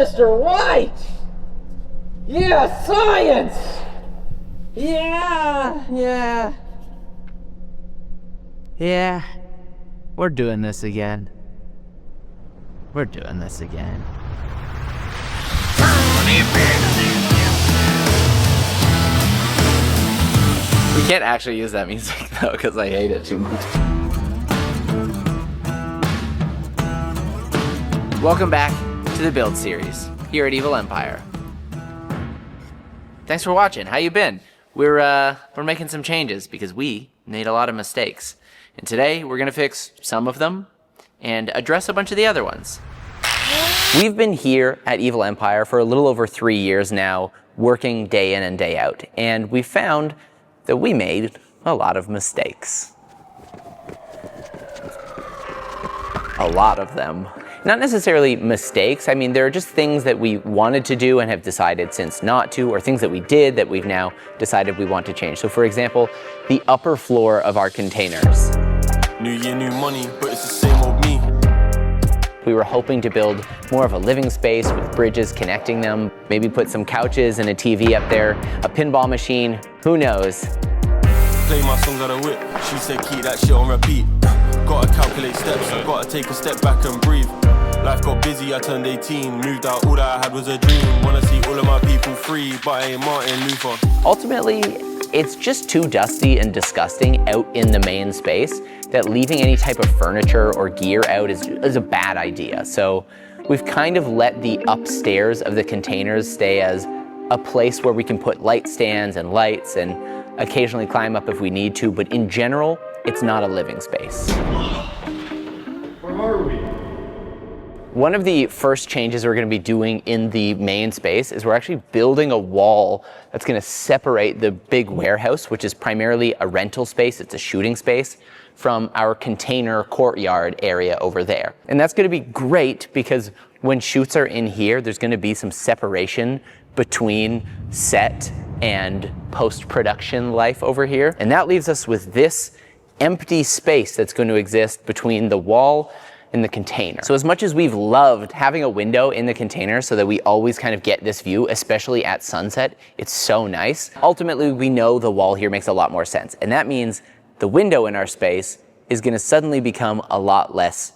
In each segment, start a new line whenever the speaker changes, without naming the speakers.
Mr. White! Yeah, science! Yeah. We're doing this again. We can't actually use that music though, because I hate it too much. Welcome back to the Build series here at Evil Empire. Thanks for watching. How you been? We're making some changes because we made a lot of mistakes. And today we're gonna fix some of them and address a bunch of the other ones. We've been here at Evil Empire for a little over 3 years now, working day in and day out. And we found that we made a lot of mistakes. A lot of them. Not necessarily mistakes. I mean, there are just things that we wanted to do and have decided since not to, or things that we did that we've now decided we want to change. So for example, the upper floor of our containers.
New year, new money, but it's the same old me.
We were hoping to build more of a living space with bridges connecting them, maybe put some couches and a TV up there, a pinball machine, who knows.
Play my songs out of whip, she said keep that shit on repeat. Gotta calculate steps, I gotta take a step back and breathe. Life got busy, I turned 18, moved out, all that I had was a dream. Wanna see all of my people free, but I ain't Martin Luther.
Ultimately, it's just too dusty and disgusting out in the main space that leaving any type of furniture or gear out is a bad idea. So we've kind of let the upstairs of the containers stay as a place where we can put light stands and lights and occasionally climb up if we need to, but in general, it's not a living space.
Where are we?
One of the first changes we're going to be doing in the main space is we're actually building a wall that's going to separate the big warehouse, which is primarily a rental space, it's a shooting space, from our container courtyard area over there. And that's going to be great because when shoots are in here, there's going to be some separation between set and post-production life over here. And that leaves us with this empty space that's going to exist between the wall and the container. So as much as we've loved having a window in the container so that we always kind of get this view, especially at sunset, it's so nice. Ultimately, we know the wall here makes a lot more sense. And that means the window in our space is going to suddenly become a lot less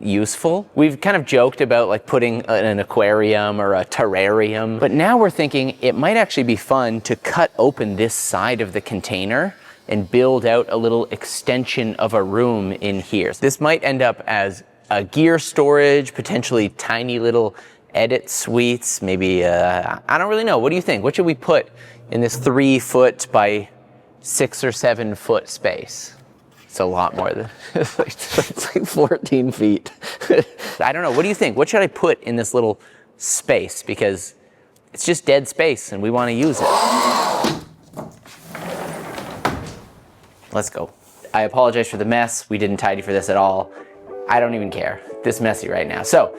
useful. We've kind of joked about like putting an aquarium or a terrarium, but now we're thinking it might actually be fun to cut open this side of the container and build out a little extension of a room in here. This might end up as a gear storage, potentially tiny little edit suites, maybe, I don't really know. What do you think? What should we put in this 3 foot by 6 or 7 foot space? It's a lot more than, it's like 14 feet. I don't know, what do you think? What should I put in this little space? Because it's just dead space and we want to use it. Let's go. I apologize for the mess. We didn't tidy for this at all. I don't even care. This messy right now. So,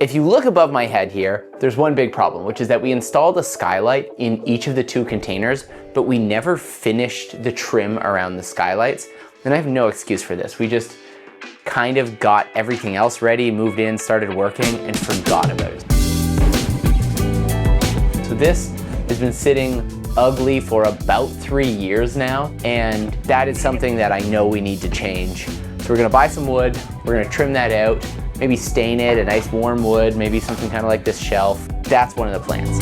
if you look above my head here, there's one big problem, which is that we installed a skylight in each of the 2 containers, but we never finished the trim around the skylights. And I have no excuse for this. We just kind of got everything else ready, moved in, started working, and forgot about it. So this has been sitting ugly for about 3 years now, and that is something that I know we need to change. So we're gonna buy some wood, we're gonna trim that out, maybe stain it a nice warm wood, maybe something kind of like this shelf. That's one of the plans.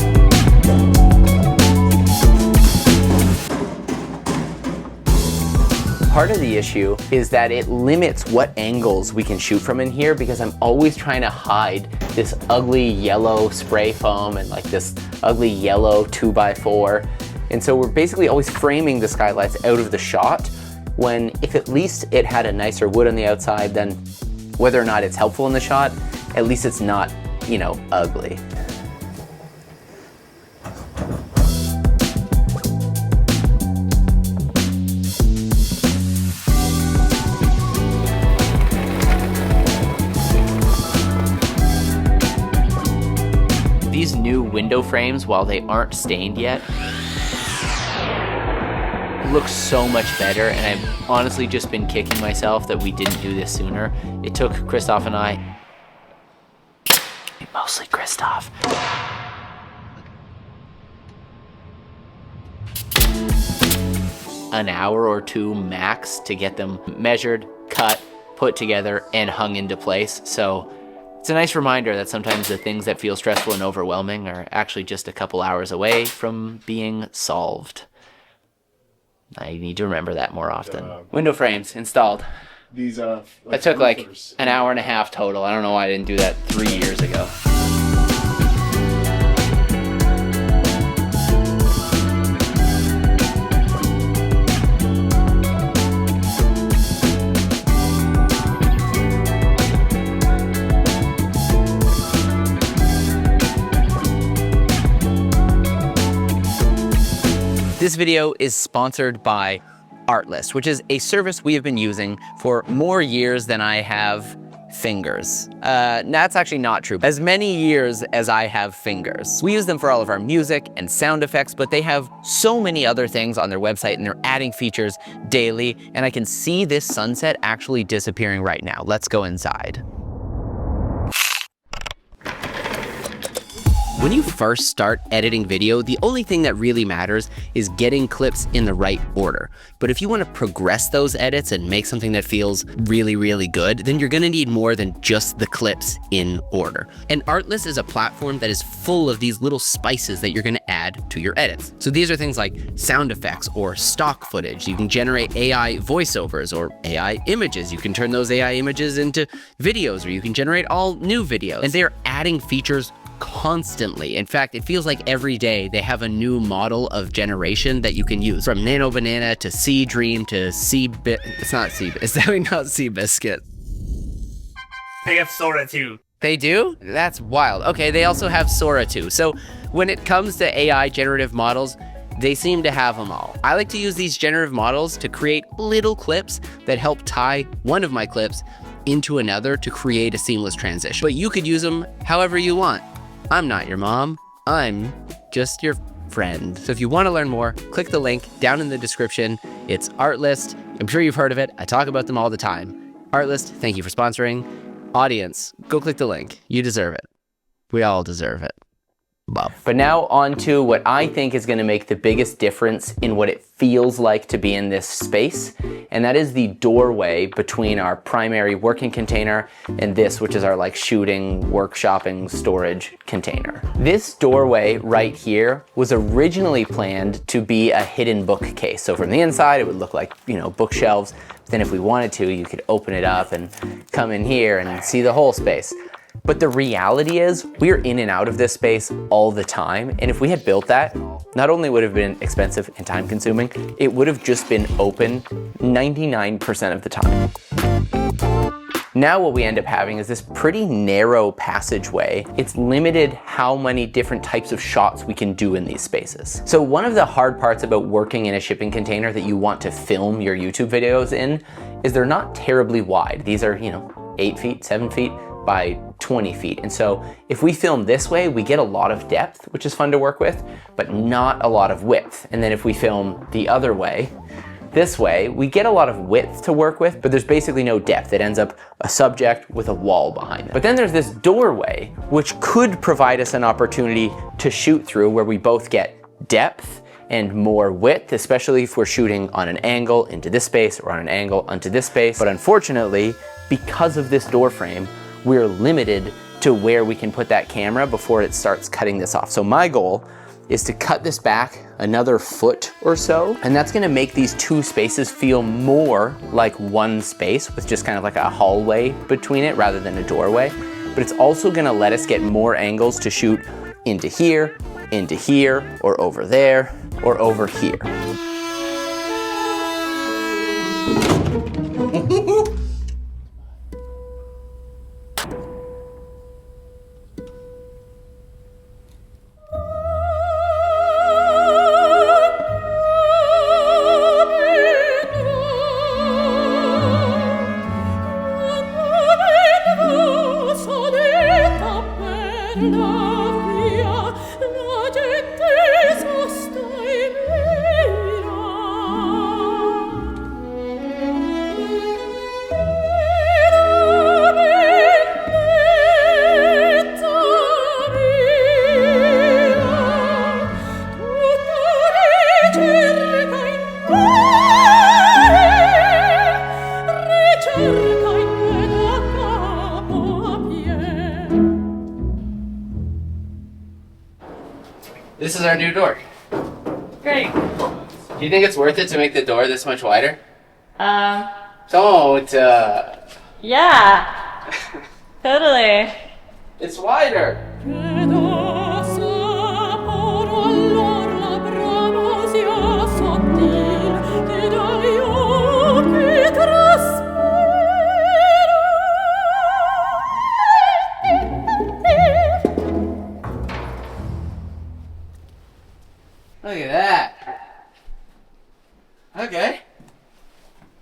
Part of the issue is that it limits what angles we can shoot from in here because I'm always trying to hide this ugly yellow spray foam and like this ugly yellow 2x4. And so we're basically always framing the skylights out of the shot when if at least it had a nicer wood on the outside, then whether or not it's helpful in the shot, at least it's not, you know, ugly. These new window frames, while they aren't stained yet, look so much better, and I've honestly just been kicking myself that we didn't do this sooner. It took Christoph and I mostly Seriously, Christoph. An hour or two max to get them measured, cut, put together, and hung into place. So it's a nice reminder that sometimes the things that feel stressful and overwhelming are actually just a couple hours away from being solved. I need to remember that more often. Window frames installed.
These
That took like an hour and a half total. I don't know why I didn't do that 3 years ago. This video is sponsored by Artlist, which is a service we have been using for more years than I have fingers. That's actually not true. As many years as I have fingers. We use them for all of our music and sound effects, but they have so many other things on their website and they're adding features daily, and I can see this sunset actually disappearing right now. Let's go inside. When you first start editing video, the only thing that really matters is getting clips in the right order. But if you want to progress those edits and make something that feels really, really good, then you're gonna need more than just the clips in order. And Artlist is a platform that is full of these little spices that you're gonna add to your edits. So these are things like sound effects or stock footage. You can generate AI voiceovers or AI images. You can turn those AI images into videos, or you can generate all new videos. And they're adding features constantly. In fact, it feels like every day they have a new model of generation that you can use. From Nano Banana to Sea Dream to it's not Sea Biscuit.
They have Sora too.
They do? That's wild. Okay, they also have Sora too. So when it comes to AI generative models, they seem to have them all. I like to use these generative models to create little clips that help tie one of my clips into another to create a seamless transition. But you could use them however you want. I'm not your mom, I'm just your friend. So if you want to learn more, click the link down in the description. It's Artlist. I'm sure you've heard of it. I talk about them all the time. Artlist, thank you for sponsoring. Audience, go click the link. You deserve it. We all deserve it. Love. But now on to what I think is going to make the biggest difference in what it feels like to be in this space, and that is the doorway between our primary working container and this, which is our like shooting, workshopping, storage container. This doorway right here was originally planned to be a hidden bookcase. So from the inside, it would look like, you know, bookshelves. But then if we wanted to, you could open it up and come in here and see the whole space. But the reality is we're in and out of this space all the time. And if we had built that, not only would it have been expensive and time consuming, it would have just been open 99% of the time. Now what we end up having is this pretty narrow passageway. It's limited how many different types of shots we can do in these spaces. So one of the hard parts about working in a shipping container that you want to film your YouTube videos in is they're not terribly wide. These are, 8 feet, 7 feet by 20 feet. And so if we film this way, we get a lot of depth, which is fun to work with, but not a lot of width. And then if we film the other way, this way, we get a lot of width to work with, but there's basically no depth. It ends up a subject with a wall behind it. But then there's this doorway, which could provide us an opportunity to shoot through where we both get depth and more width, especially if we're shooting on an angle into this space or on an angle onto this space. But unfortunately, because of this door frame, we're limited to where we can put that camera before it starts cutting this off. So my goal is to cut this back another foot or so, and that's gonna make these two spaces feel more like one space with just kind of like a hallway between it rather than a doorway. But it's also gonna let us get more angles to shoot into here, or over there, or over here. This is our new door.
Great.
Do you think it's worth it to make the door this much wider? Don't.
Yeah. Totally.
It's wider. Look at that. Okay.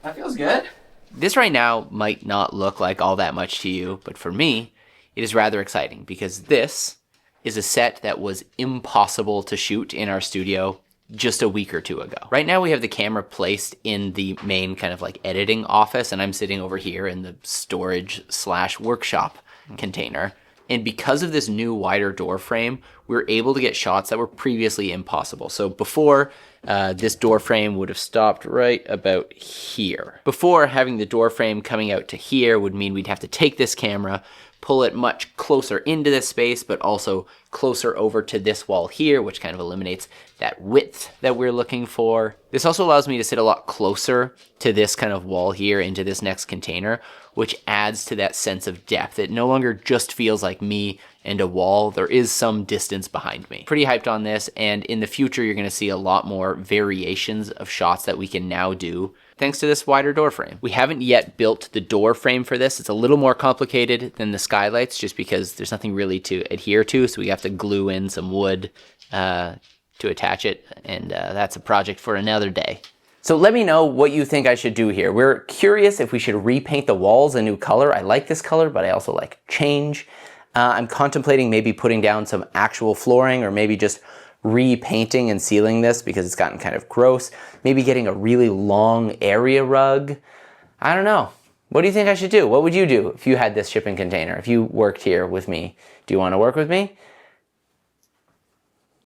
That feels good. This right now might not look like all that much to you, but for me, it is rather exciting because this is a set that was impossible to shoot in our studio just a week or two ago. Right now we have the camera placed in the main kind of like editing office, and I'm sitting over here in the storage/workshop container. And because of this new wider door frame, we were able to get shots that were previously impossible. So before, this door frame would have stopped right about here. Before, having the door frame coming out to here would mean we'd have to take this camera, pull it much closer into this space, but also closer over to this wall here, which kind of eliminates that width that we're looking for. This also allows me to sit a lot closer to this kind of wall here into this next container, which adds to that sense of depth. It no longer just feels like me and a wall. There is some distance behind me. Pretty hyped on this, and in the future you're gonna see a lot more variations of shots that we can now do thanks to this wider door frame. We haven't yet built the door frame for this. It's a little more complicated than the Skylights just because there's nothing really to adhere to, so we have to glue in some wood to attach it, and that's a project for another day. So let me know what you think I should do here. We're curious if we should repaint the walls a new color. I like this color, but I also like change. I'm contemplating maybe putting down some actual flooring, or maybe just repainting and sealing this because it's gotten kind of gross. Maybe getting a really long area rug. I don't know. What do you think I should do? What would you do if you had this shipping container, if you worked here with me? Do you want to work with me?